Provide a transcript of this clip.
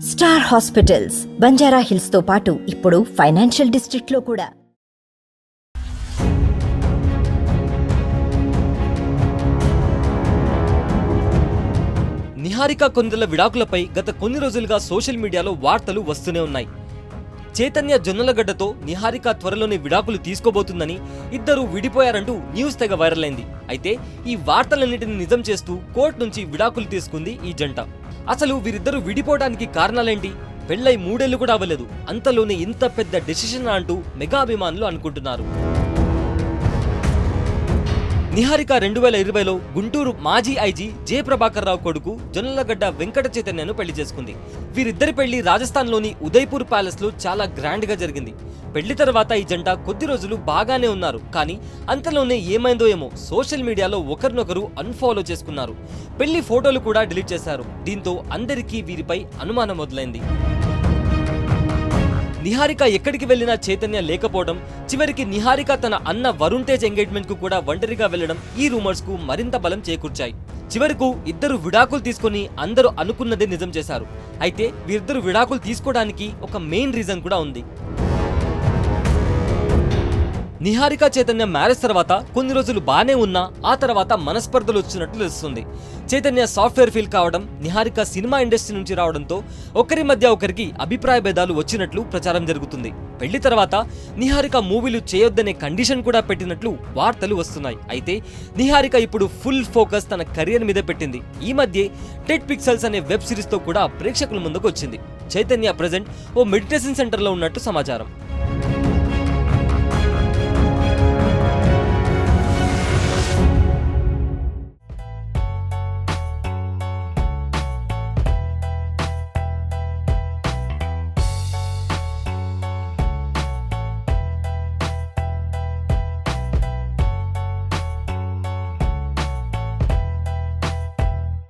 Star hospitals Banjara hills తో పాటు ఇప్పుడు ఫైనాన్షియల్ డిస్ట్రిక్ట్ లో కూడా. నిహారిక కొందల విడాకులపై గత కొన్ని రోజులుగా సోషల్ మీడియాలో వార్తలు వస్తూనే ఉన్నాయి. చైతన్య జొన్నలగడ్డతో నిహారిక త్వరలోనే విడాకులు తీసుకోబోతుందని, ఇద్దరు విడిపోయారంటూ న్యూస్ తెగ వైరల్ అయింది. అయితే ఈ వార్తలన్నింటిని నిజం చేస్తూ కోర్టు నుంచి విడాకులు తీసుకుంది ఈ జంట. అసలు వీరిద్దరూ విడిపోవడానికి కారణాలేంటి? పెళ్లై 3 ఏళ్లు కూడా అవ్వలేదు, అంతలోనే ఇంత పెద్ద డెసిషన్ అంటూ మెగా అభిమానులు అనుకుంటున్నారు. నిహారిక 2020లో గుంటూరు మాజీ ఐజీ జె ప్రభాకర్ రావు కొడుకు జొన్నలగడ్డ వెంకట చైతన్యను పెళ్లి చేసుకుంది. వీరిద్దరి పెళ్లి రాజస్థాన్లోని ఉదయ్పూర్ ప్యాలెస్ లో చాలా గ్రాండ్ గా జరిగింది. పెళ్లి తర్వాత ఈ జంట కొద్ది రోజులు బాగానే ఉన్నారు. కానీ అంతలోనే ఏమైందో ఏమో సోషల్ మీడియాలో ఒకరినొకరు అన్ఫాలో చేసుకున్నారు. పెళ్లి ఫోటోలు కూడా డిలీట్ చేశారు. దీంతో అందరికీ వీరిపై అనుమానం మొదలైంది. నిహారిక ఎక్కడికి వెళ్లినా చైతన్య లేకపోవడం, చివరికి నిహారిక తన అన్న వరుణ్ తేజ్ ఎంగేజ్మెంట్ కు కూడా ఒంటరిగా వెళ్లడం ఈ రూమర్స్ కు మరింత బలం చేకూర్చాయి. చివరకు ఇద్దరు విడాకులు తీసుకొని అందరూ అనుకున్నదే నిజం చేశారు. అయితే వీరిద్దరు విడాకులు తీసుకోవడానికి ఒక మెయిన్ రీజన్ కూడా ఉంది. నిహారిక చైతన్య మ్యారేజ్ తర్వాత కొన్ని రోజులు బానే ఉన్నా ఆ తర్వాత మనస్పర్ధలు వచ్చినట్లు తెలుస్తుంది. చైతన్య సాఫ్ట్వేర్ ఫీల్ కావడం, నిహారిక సినిమా ఇండస్ట్రీ నుంచి రావడంతో ఒకరి మధ్య ఒకరికి అభిప్రాయ భేదాలు వచ్చినట్లు ప్రచారం జరుగుతుంది. పెళ్లి తర్వాత నిహారిక మూవీలు చేయొద్దనే కండిషన్ కూడా పెట్టినట్లు వార్తలు వస్తున్నాయి. అయితే నిహారిక ఇప్పుడు ఫుల్ ఫోకస్ తన కెరియర్ మీద పెట్టింది. ఈ మధ్య టెడ్ పిక్సెల్స్ అనే వెబ్ సిరీస్ తో కూడా ప్రేక్షకుల ముందుకు వచ్చింది. చైతన్య ప్రెజెంట్ ఓ మెడిటేషన్ సెంటర్ లో ఉన్నట్టు సమాచారం.